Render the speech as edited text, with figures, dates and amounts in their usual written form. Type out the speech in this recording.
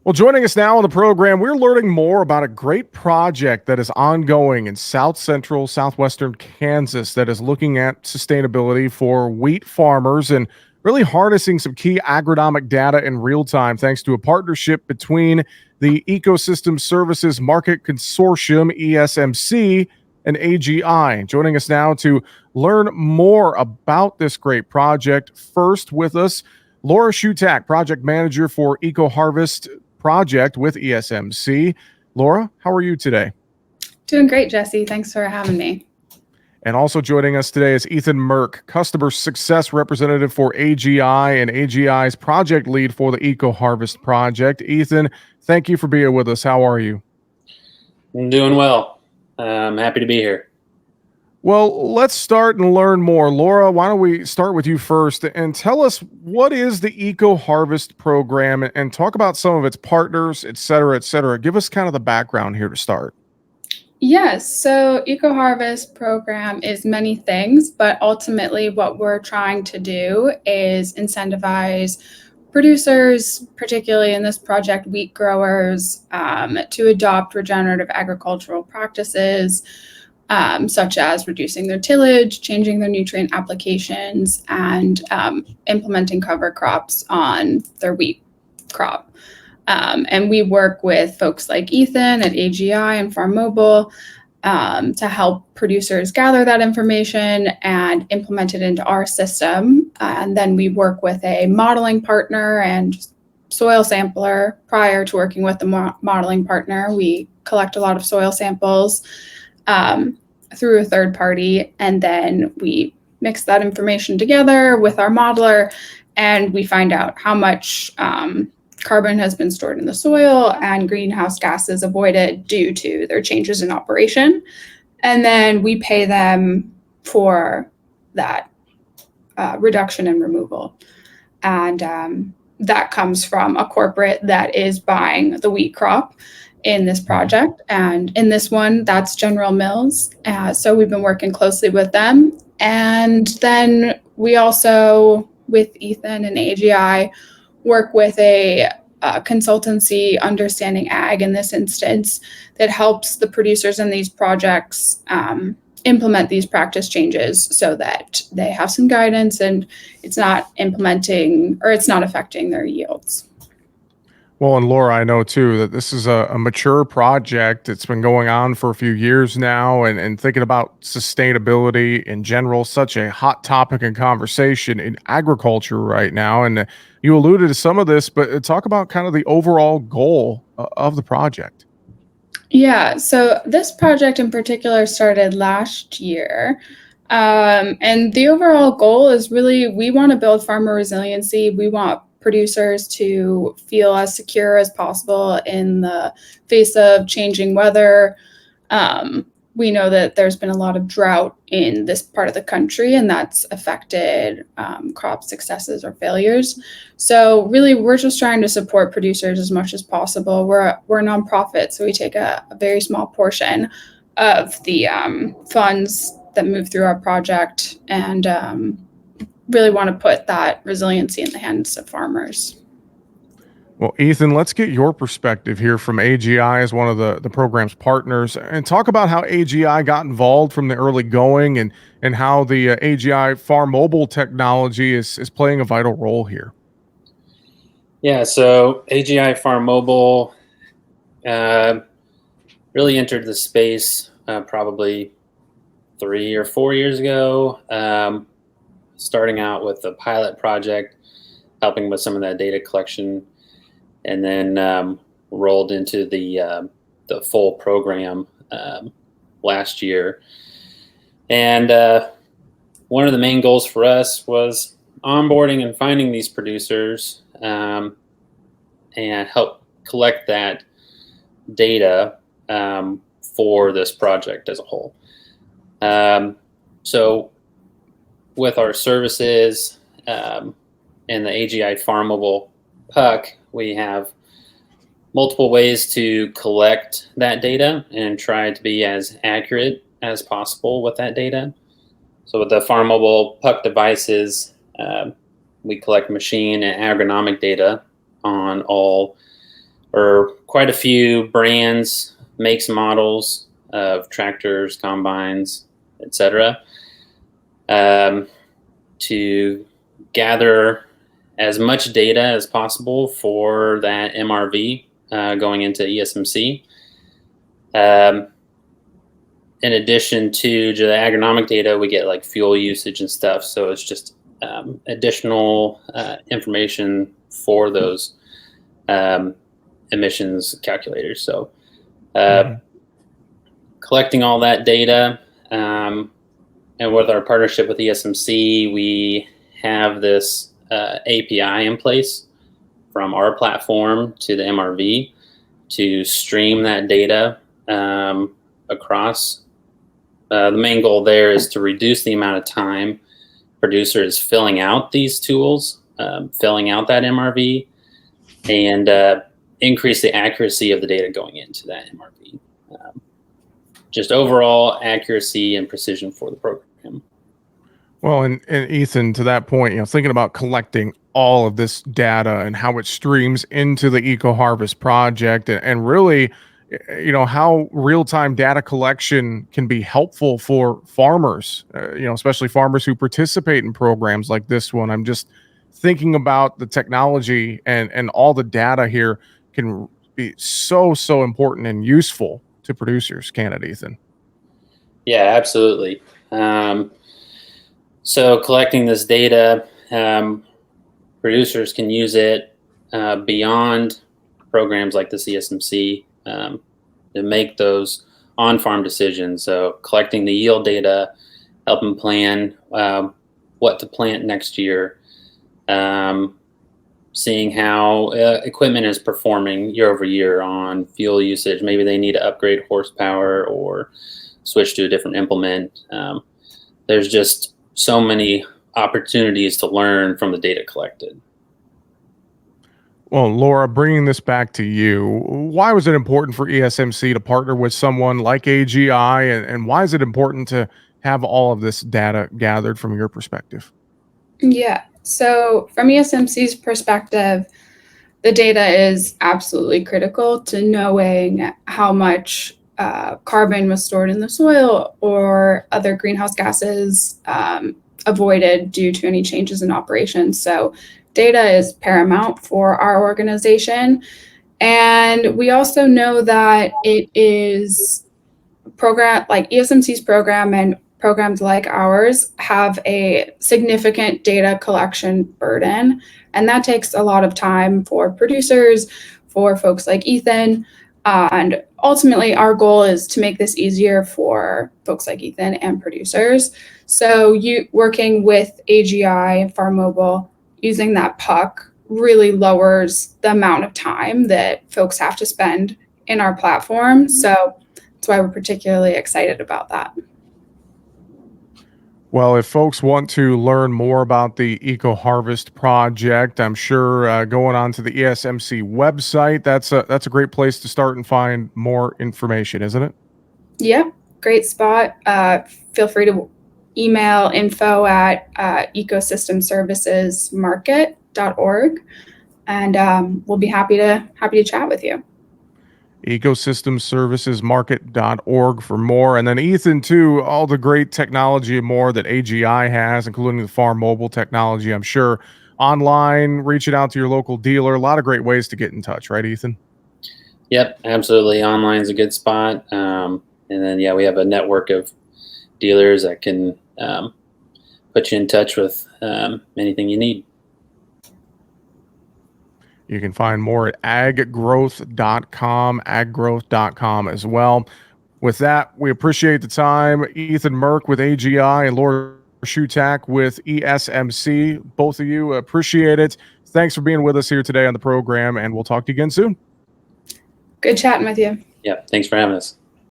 Well, joining us now on the program, we're learning more about a great project that is ongoing in South Central, Southwestern Kansas that is looking at sustainability for wheat farmers and really harnessing some key agronomic data in real time thanks to a partnership between the Ecosystem Services Market Consortium, ESMC, and AGI. Joining us now to learn more about this great project. First with us, Laura Shutack, project manager for Eco Harvest project with ESMC. Laura, how are you today? Doing great, Jesse. Thanks for having me. And also joining us today is Ethan Merck, customer success representative for AGI and AGI's project lead for the Eco Harvest project. Ethan, thank you for being with us. How are you? I'm doing well. I'm happy to be here. Well, let's start and learn more. Laura, why don't we start with you first and tell us what is the Eco Harvest program and talk about some of its partners, et cetera, et cetera. Give us kind of the background here to start. Yes, so Eco Harvest program is many things, but ultimately what we're trying to do is incentivize producers, particularly in this project, wheat growers, to adopt regenerative agricultural practices, such as reducing their tillage, changing their nutrient applications, and implementing cover crops on their wheat crop. And we work with folks like Ethan at AGI and Farm Mobile to help producers gather that information and implement it into our system. And then we work with a modeling partner and soil sampler. Prior to working with the modeling partner, we collect a lot of soil samples through a third party, and then we mix that information together with our modeler, and we find out how much carbon has been stored in the soil and greenhouse gases avoided due to their changes in operation. And then we pay them for that reduction and removal. And that comes from a corporate that is buying the wheat crop in this project. And in this one, that's General Mills. So we've been working closely with them. And then we also, with Ethan and AGI, work with a consultancy, Understanding Ag in this instance, that helps the producers in these projects implement these practice changes so that they have some guidance and it's not implementing or it's not affecting their yields. Well, and Laura, I know too that this is a mature project. It's been going on for a few years now, and thinking about sustainability in general, such a hot topic and conversation in agriculture right now. And you alluded to some of this, but talk about kind of the overall goal of the project. Yeah, so this project in particular started last year. And the overall goal is really we want to build farmer resiliency. We want producers to feel as secure as possible in the face of changing weather. We know that there's been a lot of drought in this part of the country, and that's affected crop successes or failures. So really, we're just trying to support producers as much as possible. We're a nonprofit, so we take a very small portion of the funds that move through our project, and really want to put that resiliency in the hands of farmers. Well, Ethan, let's get your perspective here from AGI as one of the program's partners, and talk about how AGI got involved from the early going, and how the AGI Farm Mobile technology is playing a vital role here. Yeah, so AGI Farm Mobile really entered the space probably 3 or 4 years ago, starting out with a pilot project, helping with some of that data collection, and then rolled into the full program last year. And one of the main goals for us was onboarding and finding these producers and help collect that data for this project as a whole. So with our services and the AGI Farm Mobile PUC, we have multiple ways to collect that data and try to be as accurate as possible with that data. So with the Farm Mobile PUC devices, we collect machine and agronomic data on all or quite a few brands, makes, models of tractors, combines, etc., to gather as much data as possible for that MRV going into ESMC. In addition to the agronomic data, we get like fuel usage and stuff. So it's just additional information for those emissions calculators. So collecting all that data, and with our partnership with ESMC, we have this API in place from our platform to the MRV to stream that data across. The main goal there is to reduce the amount of time producers filling out these tools, filling out that MRV, and increase the accuracy of the data going into that MRV. Just overall accuracy and precision for the program. Well, and Ethan, to that point, thinking about collecting all of this data and how it streams into the EcoHarvest project, and really, how real-time data collection can be helpful for farmers, especially farmers who participate in programs like this one. I'm just thinking about the technology and all the data here can be so important and useful to producers, can it, Ethan? Yeah, absolutely. So collecting this data, producers can use it beyond programs like the ESMC to make those on-farm decisions. So collecting the yield data, helping plan what to plant next year, seeing how equipment is performing year over year on fuel usage. Maybe they need to upgrade horsepower or switch to a different implement. There's just so many opportunities to learn from the data collected. Well, Laura, bringing this back to you, why was it important for ESMC to partner with someone like AGI, and why is it important to have all of this data gathered from your perspective? Yeah, so from ESMC's perspective, the data is absolutely critical to knowing how much carbon was stored in the soil or other greenhouse gases avoided due to any changes in operations. So data is paramount for our organization. And we also know that it is program like ESMC's program and programs like ours have a significant data collection burden. And that takes a lot of time for producers, for folks like Ethan. And ultimately, our goal is to make this easier for folks like Ethan and producers. So working with AGI and Farm Mobile, using that puck really lowers the amount of time that folks have to spend in our platform. So that's why we're particularly excited about that. Well, if folks want to learn more about the EcoHarvest project, I'm sure going on to the ESMC website, that's a great place to start and find more information, isn't it? Yeah, great spot. Feel free to email info@ecosystemservicesmarket.org, and we'll be happy to chat with you. Ecosystem Services Market.org for more. And then Ethan, too, all the great technology and more that AGI has, including the farm mobile technology, I'm sure. Online, reaching out to your local dealer, a lot of great ways to get in touch, right, Ethan? Yep, absolutely. Online is a good spot. And then, we have a network of dealers that can put you in touch with anything you need. You can find more at aggrowth.com as well. With that, we appreciate the time. Ethan Merck with AGI and Laura Shutack with ESMC. Both of you, appreciate it. Thanks for being with us here today on the program, and we'll talk to you again soon. Good chatting with you. Yeah, thanks for having us.